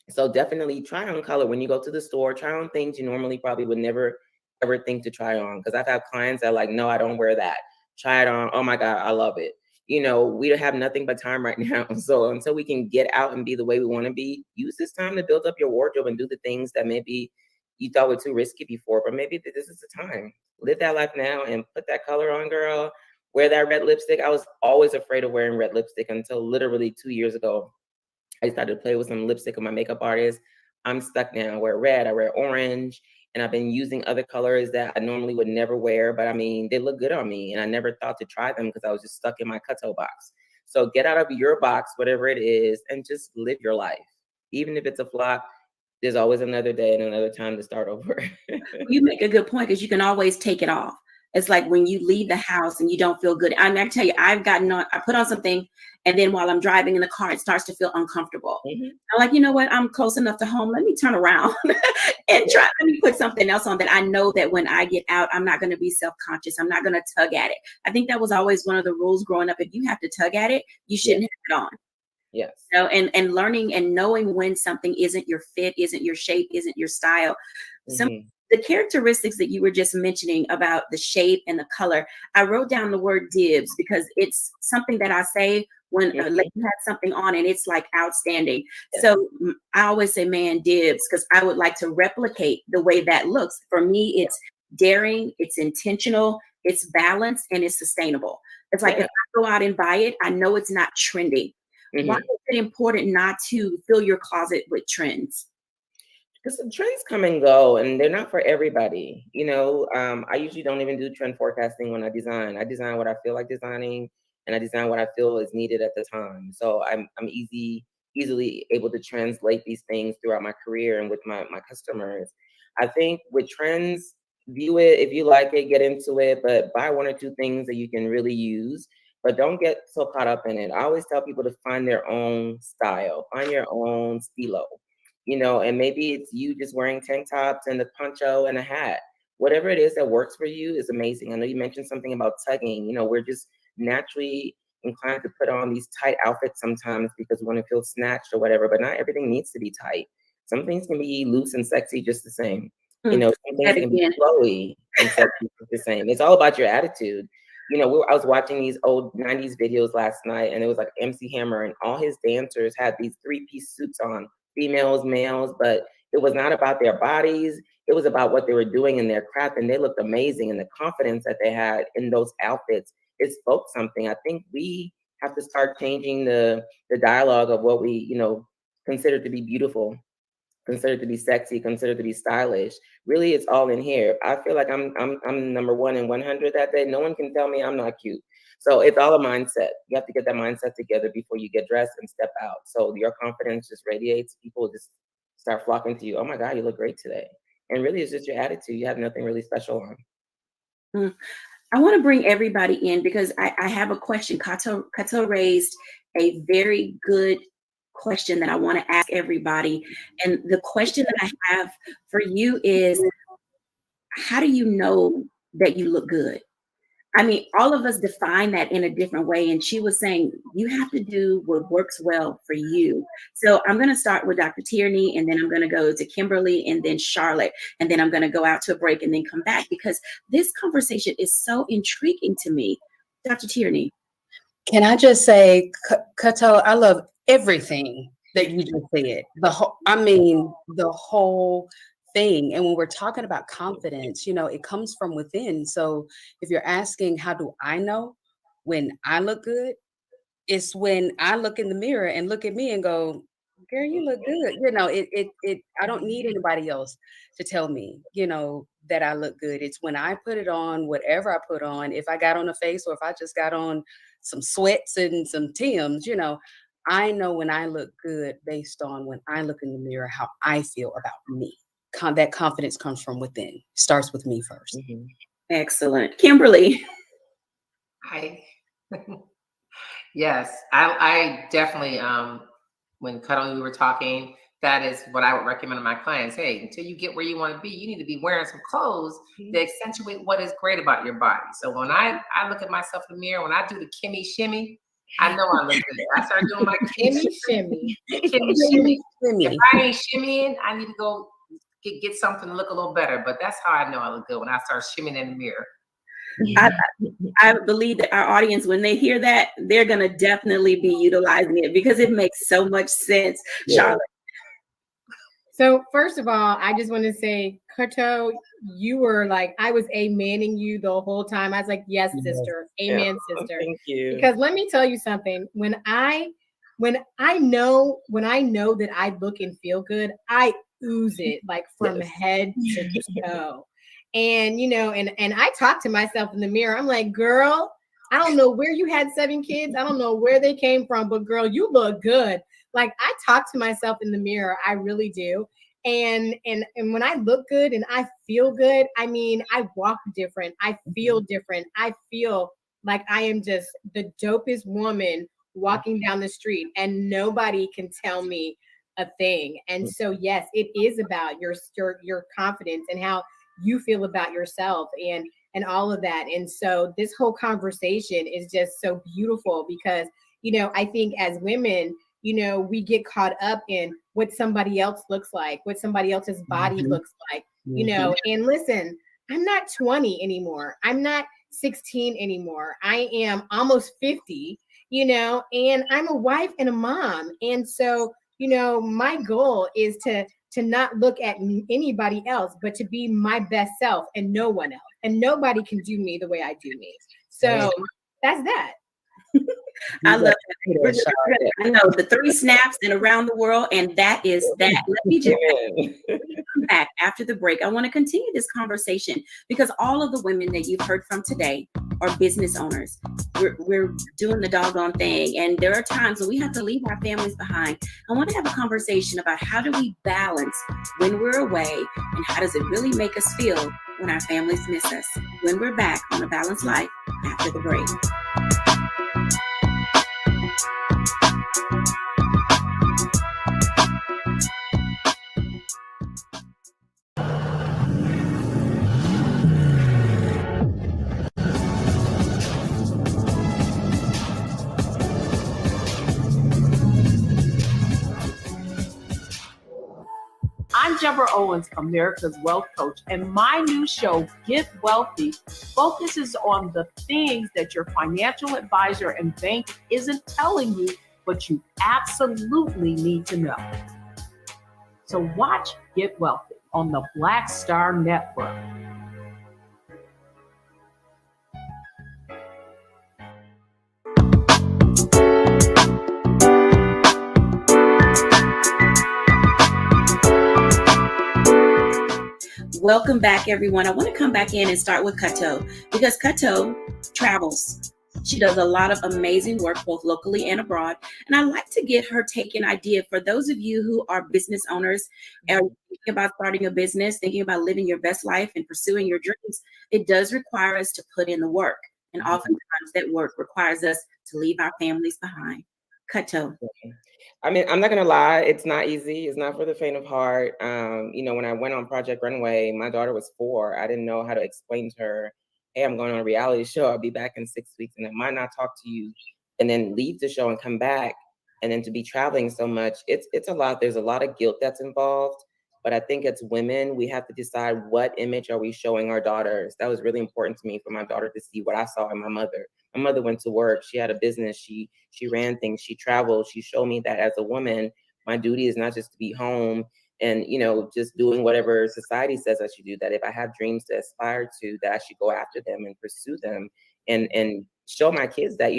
So definitely try on color when you go to the store. Try on things you normally probably would never ever think to try on. Because I've had clients that are like, no, I don't wear that. Try it on. Oh my God, I love it. You know, we have nothing but time right now. So until we can get out and be the way we want to be, use this time to build up your wardrobe and do the things that maybe you thought were too risky before. But maybe this is the time. Live that life now and put that color on, girl. Wear that red lipstick. I was always afraid of wearing red lipstick until literally 2 years ago. I started to play with some lipstick with my makeup artist. I'm stuck now. I wear red, I wear orange, and I've been using other colors that I normally would never wear, but I mean, they look good on me. And I never thought to try them because I was just stuck in my Cutco box. So get out of your box, whatever it is, and just live your life. Even if it's a flop, there's always another day and another time to start over. You make a good point, because you can always take it off. It's like when you leave the house and you don't feel good. I mean, I tell you, I've gotten on, I put on something, and then while I'm driving in the car, it starts to feel uncomfortable. Mhm. I'm like, you know what? I'm close enough to home. Let me turn around and try. Let me put something else on that I know that when I get out, I'm not going to be self-conscious. I'm not going to tug at it. I think that was always one of the rules growing up. If you have to tug at it, you shouldn't have it on. Yes. You know, and learning and knowing when something isn't your fit, isn't your shape, isn't your style. Some Mhm. the characteristics that you were just mentioning about the shape and the color, I wrote down the word dibs because it's something that I say when a lady has something on and it's like outstanding. Yeah. So I always say, man, dibs, because I would like to replicate the way that looks. For me, it's daring, it's intentional, it's balanced, and it's sustainable. It's like Yeah. if I go out and buy it, I know it's not trendy. Why Mhm. is it important not to fill your closet with trends? Because the trends come and go, and they're not for everybody. You know, I usually don't even do trend forecasting when I design. I design what I feel like designing, and I design what I feel is needed at the time. So I'm easily able to translate these things throughout my career and with my customers. I think with trends, view it if you like it, get into it, but buy one or two things that you can really use. But don't get so caught up in it. I always tell people to find their own style, find your own stilo, you know, and maybe it's you just wearing tank tops and a poncho and a hat. Whatever it is that works for you is amazing. I know you mentioned something about tugging. You know, we're just naturally inclined to put on these tight outfits sometimes because we want to feel snatched or whatever, but not everything needs to be tight. Some things can be loose and sexy just the same. You know, some things That can be again. flowy and sexy just the same. It's all about your attitude. You know, I was watching these old 90s videos last night, and it was like MC Hammer, and all his dancers had these three-piece suits on, females, males, but it was not about their bodies. It was about what they were doing in their craft, and they looked amazing. And the confidence that they had in those outfits, it spoke something. I think we have to start changing the dialogue of what we, you know, consider to be beautiful, consider to be sexy, consider to be stylish. Really, it's all in here. I feel like I'm number one in 100 that day. No one can tell me I'm not cute. So it's all a mindset. You have to get that mindset together before you get dressed and step out. So your confidence just radiates. People just start flocking to you. Oh my God, you look great today. And really, it's just your attitude. You have nothing really special on. Mm. I want to bring everybody in because I have a question. Kato raised a very good question that I want to ask everybody. And the question that I have for you is, how do you know that you look good? I mean, all of us define that in a different way. And she was saying, you have to do what works well for you. So I'm going to start with Dr. Tierney, and then I'm going to go to Kimberly, and then Charlotte, and then I'm going to go out to a break and then come back, because this conversation is so intriguing to me. Dr. Tierney. Can I just say, Kato, I love everything that you just said. The whole thing. And when we're talking about confidence, you know, it comes from within. So if you're asking, how do I know when I look good? It's when I look in the mirror and look at me and go, girl, you look good. You know, I don't need anybody else to tell me, you know, that I look good. It's when I put it on, whatever I put on, if I got on a face or if I just got on some sweats and some Tims, you know, I know when I look good based on when I look in the mirror, how I feel about me. That confidence comes from within, starts with me first. Mm-hmm. Excellent. Kimberly. I yes, I definitely when Cuddle we were talking, that is what I would recommend to my clients. Hey, until you get where you want to be, you need to be wearing some clothes that accentuate what is great about your body. So when I look at myself in the mirror, when I do the Kimmy shimmy, I know I look good. I start doing my Kimmy shimmy. Kimmy shimmy. If I ain't shimmying, I need to go get something to look a little better. But that's how I know I look good, when I start shimmying in the mirror. I believe that our audience, when they hear that, they're going to definitely be utilizing it because it makes so much sense. Yeah. Charlotte. So first of all, I just want to say, Kato, you were like, I was amening you the whole time. I was like, yes, sister, amen, sister. Thank you. Because let me tell you something. When I know that I look and feel good, I ooze it like from head to toe. And and I talk to myself in the mirror. I'm like, girl, I don't know where you had 7 kids. I don't know where they came from, but girl, you look good. Like, I talk to myself in the mirror. I really do. And when I look good and I feel good, I mean, I walk different. I feel different. I feel like I am just the dopest woman walking down the street, and nobody can tell me a thing. And so, yes, it is about your confidence and how you feel about yourself and all of that. And so this whole conversation is just so beautiful because, I think as women, we get caught up in what somebody else looks like, what somebody else's body looks like, and listen, I'm not 20 anymore. I'm not 16 anymore. I am almost 50, and I'm a wife and a mom. And so, my goal is to not look at anybody else, but to be my best self and no one else. And nobody can do me the way I do me. So that's that. I love that. I know the 3 snaps and around the world, and that is that. Let me just come back after the break. I want to continue this conversation because all of the women that you've heard from today are business owners. We're doing the doggone thing, and there are times when we have to leave our families behind. I want to have a conversation about how do we balance when we're away, and how does it really make us feel when our families miss us. When we're back on A Balanced Life after the break. I'm Deborah Owens, America's Wealth Coach, and my new show, Get Wealthy, focuses on the things that your financial advisor and bank isn't telling you, but you absolutely need to know. So watch Get Wealthy on the Black Star Network. Welcome back, everyone. I want to come back in and start with Kato because Kato travels. She does a lot of amazing work, both locally and abroad. And I'd like to get her take and idea for those of you who are business owners and thinking about starting a business, thinking about living your best life and pursuing your dreams. It does require us to put in the work. And oftentimes that work requires us to leave our families behind. Kato. I mean, I'm not gonna lie, it's not easy. It's not for the faint of heart. When I went on Project Runway, my daughter was 4. I didn't know how to explain to her, hey, I'm going on a reality show. I'll be back in 6 weeks, and I might not talk to you, and then leave the show and come back, and then to be traveling so much, it's a lot. There's a lot of guilt that's involved. But I think as women, we have to decide what image are we showing our daughters. That was really important to me for my daughter to see what I saw in my mother. My mother went to work. She had a business. She ran things. She traveled. She showed me that as a woman, my duty is not just to be home and, just doing whatever society says I should do. That if I have dreams to aspire to, that I should go after them and pursue them and show my kids that,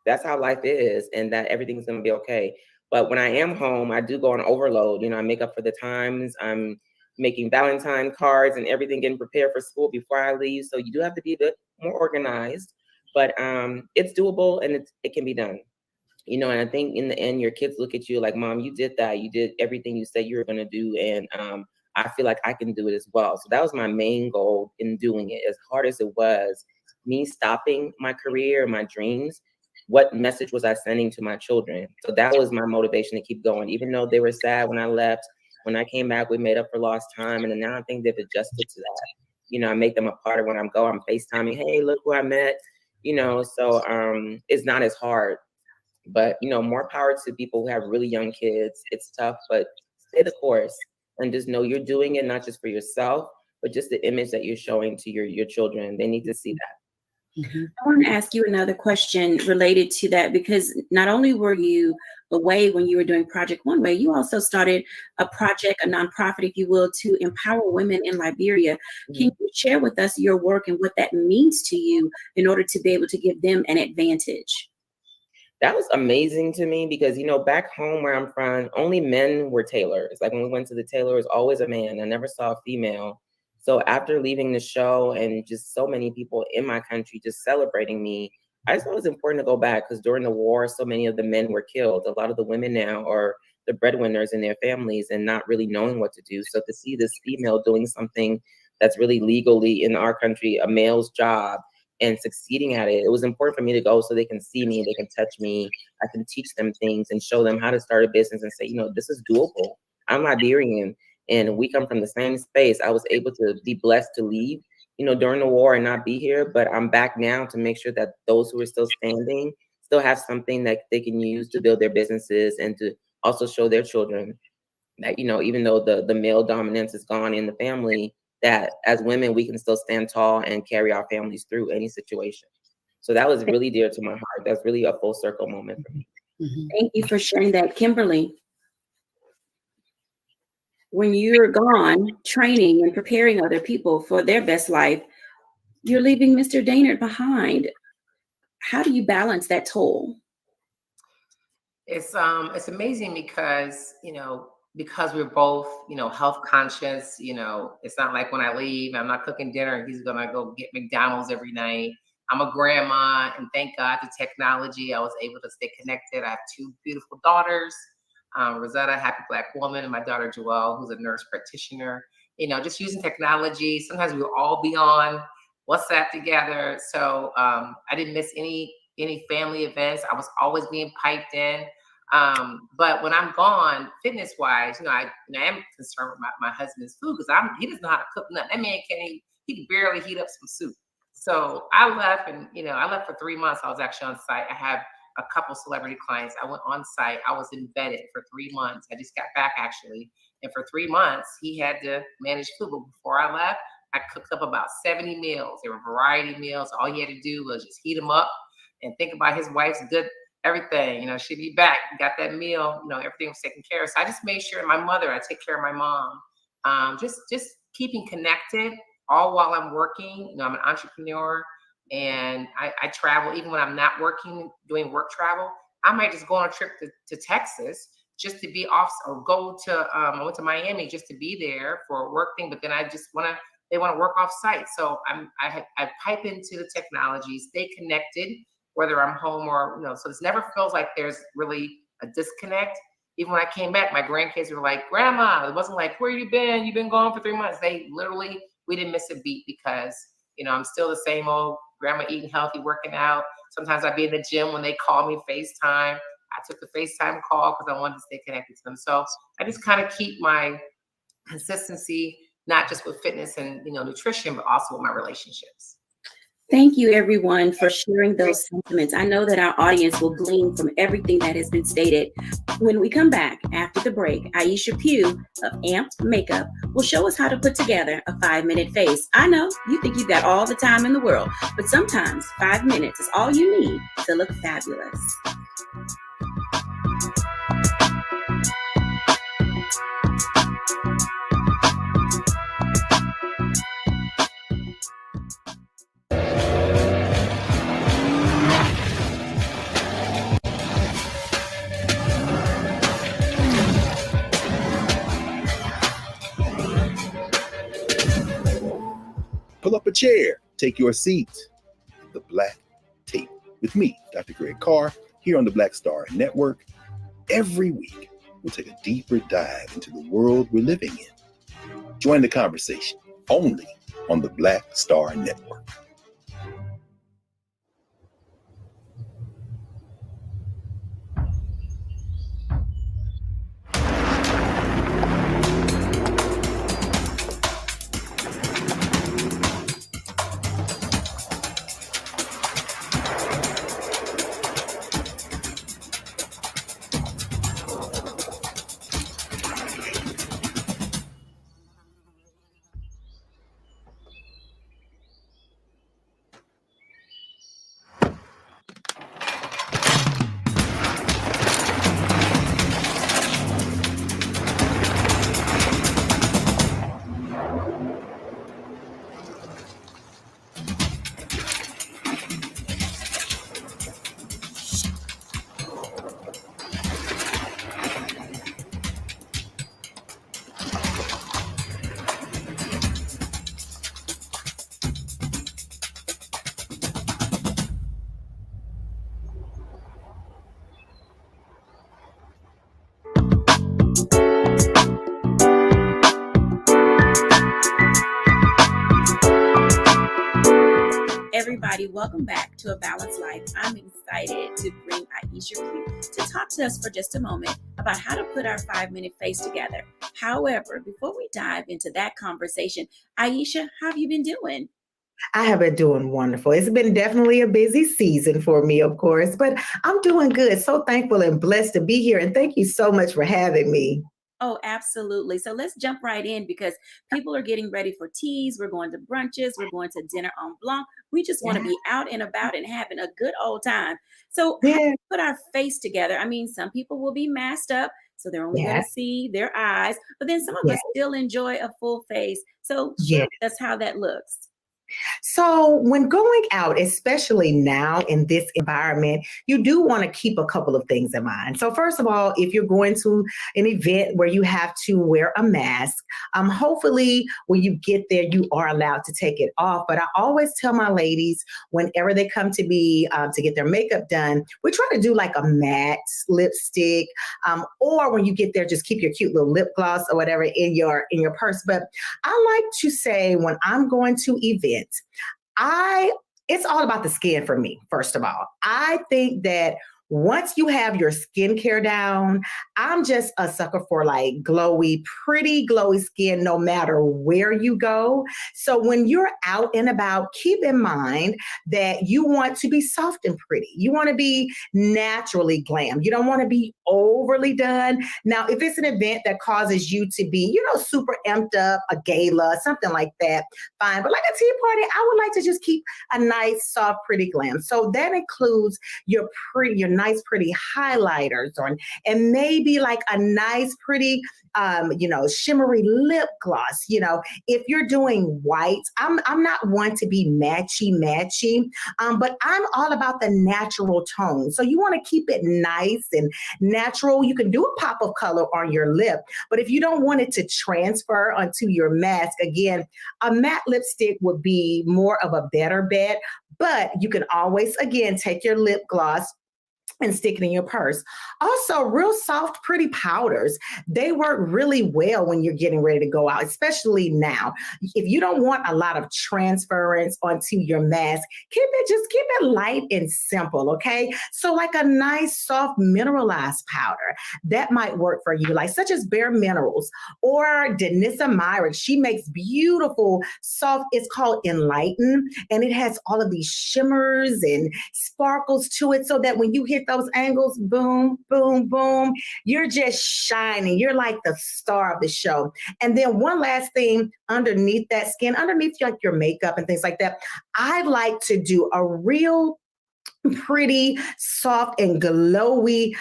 that's how life is and that everything's going to be okay. But when I am home, I do go on overload. I make up for the times. I'm making Valentine cards and everything, getting prepared for school before I leave. So you do have to be a bit more organized. But it's doable and it can be done, and I think in the end, your kids look at you like, Mom, you did that. You did everything you said you were going to do. And I feel like I can do it as well. So that was my main goal in doing it. As hard as it was, me stopping my career, my dreams, what message was I sending to my children? So that was my motivation to keep going. Even though they were sad when I left, when I came back, we made up for lost time. And now I think they've adjusted to that. You know, I make them a part of when I'm FaceTiming, hey, look who I met, you know, so it's not as hard. But, you know, more power to people who have really young kids. It's tough, but stay the course and just know you're doing it not just for yourself, but just the image that you're showing to your children. They need to see that. I want to ask you another question related to that, because not only were you away when you were doing Project One Way, you also started a project, a nonprofit, if you will, to empower women in Liberia. Can you share with us your work and what that means to you in order to be able to give them an advantage? That was amazing to me because, you know, back home where I'm from, only men were tailors. Like when we went to the tailor, it was always a man. I never saw a female. So after leaving the show and just so many people in my country just celebrating me, I just thought it was important to go back because during the war, so many of the men were killed. A lot of the women now are the breadwinners in their families and not really knowing what to do. So to see this female doing something that's really legally in our country, a male's job, and succeeding at it, it was important for me to go so they can see me, they can touch me, I can teach them things and show them how to start a business and say, you know, this is doable. I'm Liberian and we come from the same space. I was able to be blessed to leave, you know, during the war and not be here, but I'm back now to make sure that those who are still standing still have something that they can use to build their businesses and to also show their children that, you know, even though the male dominance is gone in the family, that as women, we can still stand tall and carry our families through any situation. So that was really dear to my heart. That's really a full circle moment for me. Thank you for sharing that, Kimberly. When you're gone training and preparing other people for their best life, you're leaving Mr. Daynard behind. How do you balance that toll? It's amazing because, you know, because we're both, you know, health conscious, you know, it's not like when I leave, I'm not cooking dinner and he's gonna go get McDonald's every night. I'm a grandma, and thank God to technology, I was able to stay connected. I have two beautiful daughters, Rosetta, happy Black woman, and my daughter Joelle, who's a nurse practitioner. You know, just using technology. Sometimes we'll all be on WhatsApp together. So I didn't miss any family events. I was always being piped in. But when I'm gone, fitness wise, you know, I am concerned with my husband's food because he doesn't know how to cook nothing. That man he can barely heat up some soup. So I left, and you know, I left for 3 months. I was actually on site. I have a couple celebrity clients. I went on site. I was embedded for 3 months. I just got back actually, and for 3 months he had to manage food. But before I left, I cooked up about 70 meals. They were variety meals. All he had to do was just heat them up and think about his wife's good everything. You know, she'd be back, got that meal, you know, everything was taken care of. So I just made sure my mother, I take care of my mom. Just keeping connected all while I'm working. You know, I'm an entrepreneur and I travel even when I'm not working, doing work travel. I might just go on a trip to Texas just to be off, or go to I went to Miami just to be there for a work thing, but then they want to work off site. So I pipe into the technology, stay connected, whether I'm home or, you know, so this never feels like there's really a disconnect. Even when I came back, my grandkids were like, Grandma, it wasn't like, where you been? You've been gone for 3 months. They literally, we didn't miss a beat because, you know, I'm still the same old grandma, eating healthy, working out. Sometimes I'd be in the gym when they call me FaceTime. I took the FaceTime call because I wanted to stay connected to them. So I just kind of keep my consistency, not just with fitness and, you know, nutrition, but also with my relationships. Thank you, everyone, for sharing those sentiments. I know that our audience will glean from everything that has been stated. When we come back after the break, Aisha Pugh of Amped Makeup will show us how to put together a 5-minute face. I know you think you've got all the time in the world, but sometimes 5 minutes is all you need to look fabulous. Pull up a chair, take your seat. The Black Tape with me, Dr. Greg Carr, here on the Black Star Network. Every week, we'll take a deeper dive into the world we're living in. Join the conversation only on the Black Star Network. Everybody, welcome back to A Balanced Life. I'm excited to bring Aisha Q to talk to us for just a moment about how to put our 5-minute face together. However, before we dive into that conversation, Aisha, how have you been doing? I have been doing wonderful. It's been definitely a busy season for me, of course, but I'm doing good. So thankful and blessed to be here. And thank you so much for having me. Oh, absolutely. So let's jump right in because people are getting ready for teas. We're going to brunches. We're going to dinner en blanc. We just want to be out and about and having a good old time. So how do we put our face together? I mean, some people will be masked up, so they're only going to see their eyes. But then some of us still enjoy a full face. So sure, that's how that looks. So when going out, especially now in this environment, you do want to keep a couple of things in mind. So first of all, if you're going to an event where you have to wear a mask, hopefully when you get there, you are allowed to take it off. But I always tell my ladies, whenever they come to me to get their makeup done, we try to do like a matte lipstick, or when you get there, just keep your cute little lip gloss or whatever in your purse. But I like to say when I'm going to events, it's all about the skin for me, first of all. I think that once you have your skincare down, I'm just a sucker for like glowy, pretty glowy skin no matter where you go. So when you're out and about, keep in mind that you want to be soft and pretty. You want to be naturally glam. You don't want to be overly done. Now, if it's an event that causes you to be, super amped up, a gala, something like that, fine. But like a tea party, I would like to just keep a nice, soft, pretty glam. So that includes your nice, pretty highlighters on, and maybe like a nice, pretty, shimmery lip gloss. If you're doing whites, I'm not one to be matchy, but I'm all about the natural tone. So you want to keep it nice and natural. You can do a pop of color on your lip, but if you don't want it to transfer onto your mask, again, a matte lipstick would be more of a better bet. But you can always, again, take your lip gloss and stick it in your purse. Also, real soft, pretty powders. They work really well when you're getting ready to go out, especially now. If you don't want a lot of transference onto your mask, keep it light and simple, okay? So like a nice, soft, mineralized powder, that might work for you, like such as Bare Minerals or Denissa Myrick. She makes beautiful, soft, it's called Enlighten, and it has all of these shimmers and sparkles to it so that when you hit those angles, boom, boom, boom, you're just shining. You're like the star of the show. And then one last thing underneath that skin, underneath like your makeup and things like that, I like to do a real pretty soft and glowy,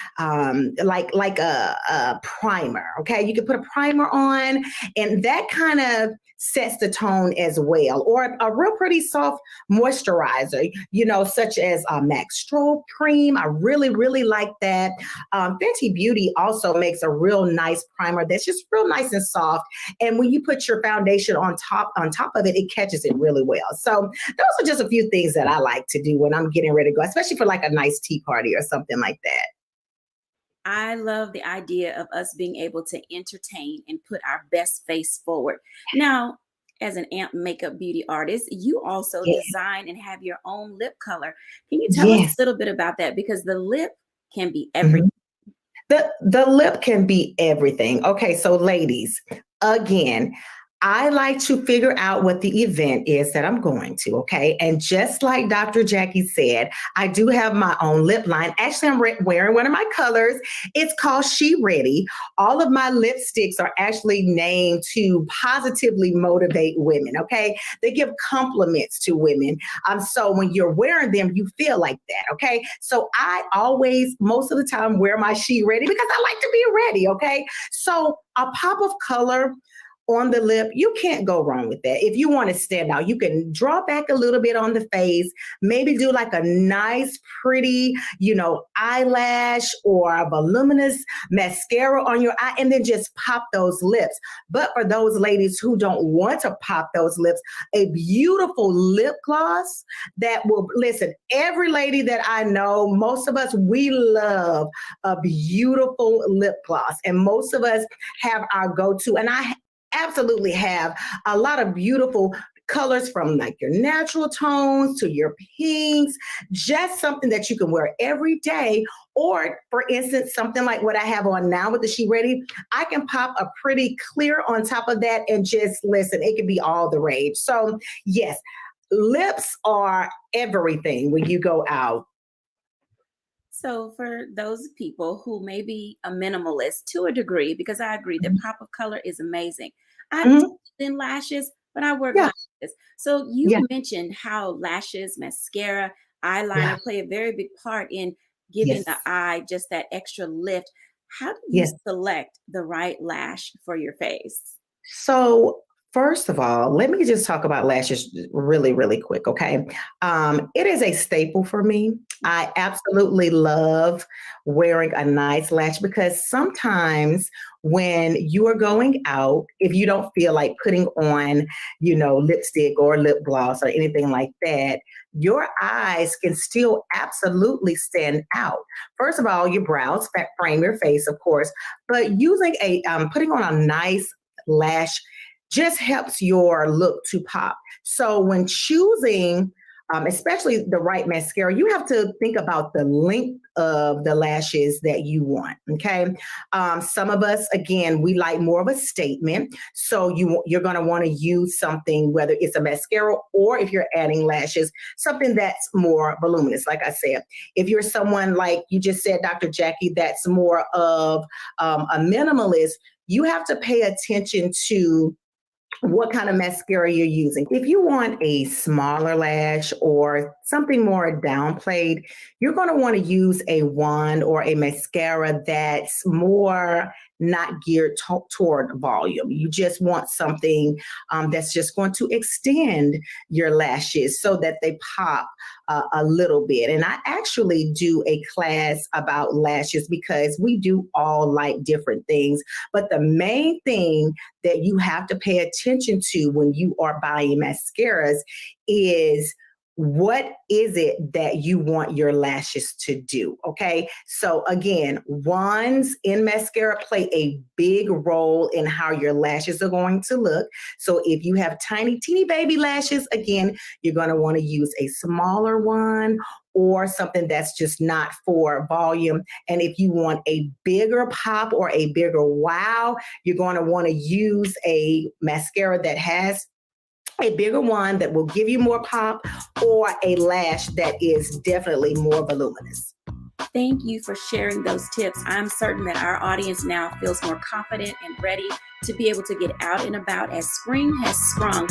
like a primer. Okay, you can put a primer on, and that kind of sets the tone as well. Or a real pretty soft moisturizer, such as a MAC Strobe cream. I really, really like that. Fenty Beauty also makes a real nice primer that's just real nice and soft. And when you put your foundation on top of it, it catches it really well. So those are just a few things that I like to do when I'm getting ready to go, especially for like a nice tea party or something like that. I love the idea of us being able to entertain and put our best face forward. Now, as an amp makeup beauty artist, you also Yes. design and have your own lip color. Can you tell us Yes. a little bit about that? Because the lip can be everything. The lip can be everything. Okay, so ladies, again, I like to figure out what the event is that I'm going to, okay? And just like Dr. Jacquie said, I do have my own lip line. Actually, I'm wearing one of my colors. It's called She Ready. All of my lipsticks are actually named to positively motivate women, okay? They give compliments to women. So when you're wearing them, you feel like that, okay? So I always, most of the time, wear my She Ready because I like to be ready, okay? So a pop of color on the lip, you can't go wrong with that. If you want to stand out, you can draw back a little bit on the face, maybe do like a nice, pretty, eyelash or a voluminous mascara on your eye, and then just pop those lips. But for those ladies who don't want to pop those lips, a beautiful lip gloss that will, listen, every lady that I know, most of us, we love a beautiful lip gloss. And most of us have our go-to. And I absolutely have a lot of beautiful colors, from like your natural tones to your pinks, just something that you can wear every day. Or for instance, something like what I have on now with the She Ready, I can pop a pretty clear on top of that and just listen, it can be all the rage. So yes, lips are everything when you go out. So for those people who may be a minimalist to a degree, because I agree that pop of color is amazing. I Mhm. do thin lashes, but I wear Yeah. glasses. So you Yeah. mentioned how lashes, mascara, eyeliner Yeah. play a very big part in giving Yes. the eye just that extra lift. How do you Yes. select the right lash for your face? So, first of all, let me just talk about lashes really, really quick, okay? It is a staple for me. I absolutely love wearing a nice lash because sometimes when you are going out, if you don't feel like putting on, lipstick or lip gloss or anything like that, your eyes can still absolutely stand out. First of all, your brows frame your face, of course, but using putting on a nice lash just helps your look to pop. So when choosing, especially the right mascara, you have to think about the length of the lashes that you want. Okay. Some of us, again, we like more of a statement. So you're going to want to use something, whether it's a mascara or if you're adding lashes, something that's more voluminous. Like I said, if you're someone like you just said, Dr. Jacquie, that's more of a minimalist, you have to pay attention to what kind of mascara you're using. If you want a smaller lash or something more downplayed, you're going to want to use a wand or a mascara that's more not geared toward volume. You just want something that's just going to extend your lashes so that they pop a little bit. And I actually do a class about lashes because we do all like different things. But the main thing that you have to pay attention to when you are buying mascaras is, what is it that you want your lashes to do? Okay. So again, wands in mascara play a big role in how your lashes are going to look. So if you have tiny, teeny baby lashes, again, you're going to want to use a smaller one or something that's just not for volume. And if you want a bigger pop or a bigger wow, you're going to want to use a mascara that has a bigger one that will give you more pop, or a lash that is definitely more voluminous. Thank you for sharing those tips. I'm certain that our audience now feels more confident and ready to be able to get out and about as spring has sprung.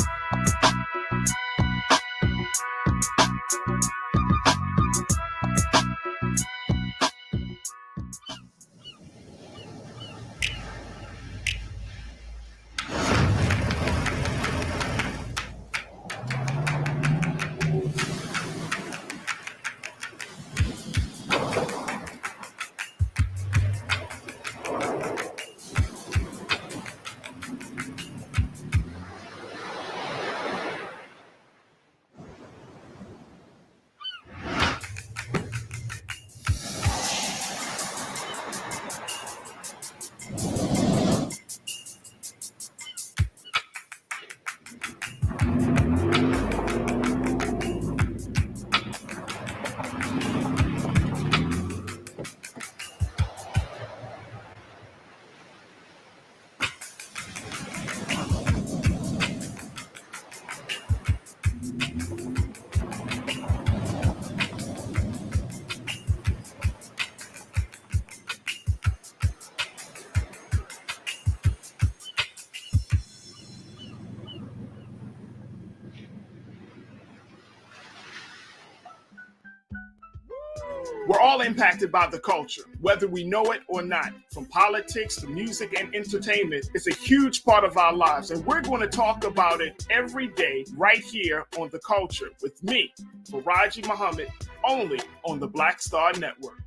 all impacted by the culture, whether we know it or not. From politics to music and entertainment, it's a huge part of our lives, and we're going to talk about it every day right here on The Culture with me, Faraji Muhammad, only on the Black Star Network.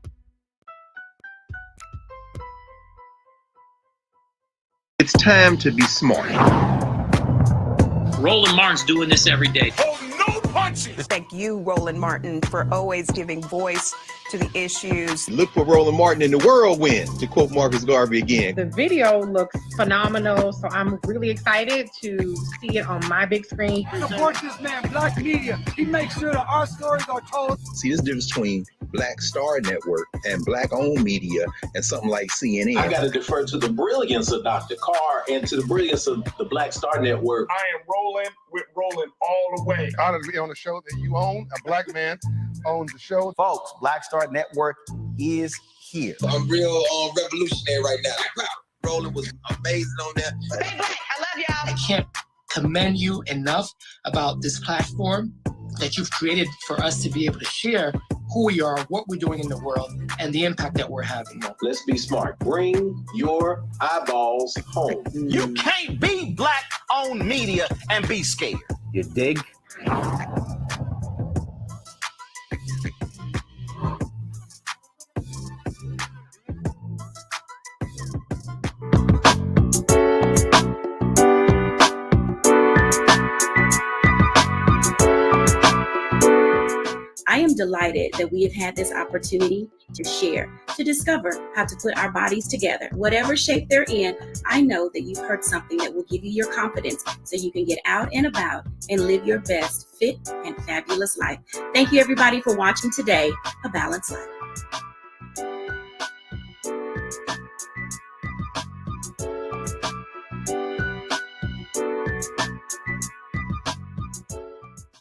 It's time to be smart. Roland Martin's doing this every day. Oh, no punching! Thank you, Roland Martin, for always giving voice to the issues. Look for Roland Martin in the whirlwind, to quote Marcus Garvey again. The video looks phenomenal, so I'm really excited to see it on my big screen. Support this man, Black Media. He makes sure that our stories are told. See, there's a difference between Black Star Network and Black-owned media and something like CNN. I got to defer to the brilliance of Dr. Carr and to the brilliance of the Black Star Network. I am rolling with Roland all the way. Honored to be on a show that you own. A Black man owns the show. Folks, Black Star Network is here. I'm real revolutionary right now. Roland was amazing on that. Stay black. I love y'all. I can't commend you enough about this platform that you've created for us to be able to share who we are, what we're doing in the world, and the impact that we're having. Let's be smart. Bring your eyeballs home. You can't be Black-owned media and be scared. You dig? I am delighted that we have had this opportunity to share, to discover how to put our bodies together. Whatever shape they're in, I know that you've heard something that will give you your confidence so you can get out and about and live your best, fit, and fabulous life. Thank you, everybody, for watching today, A Balanced Life.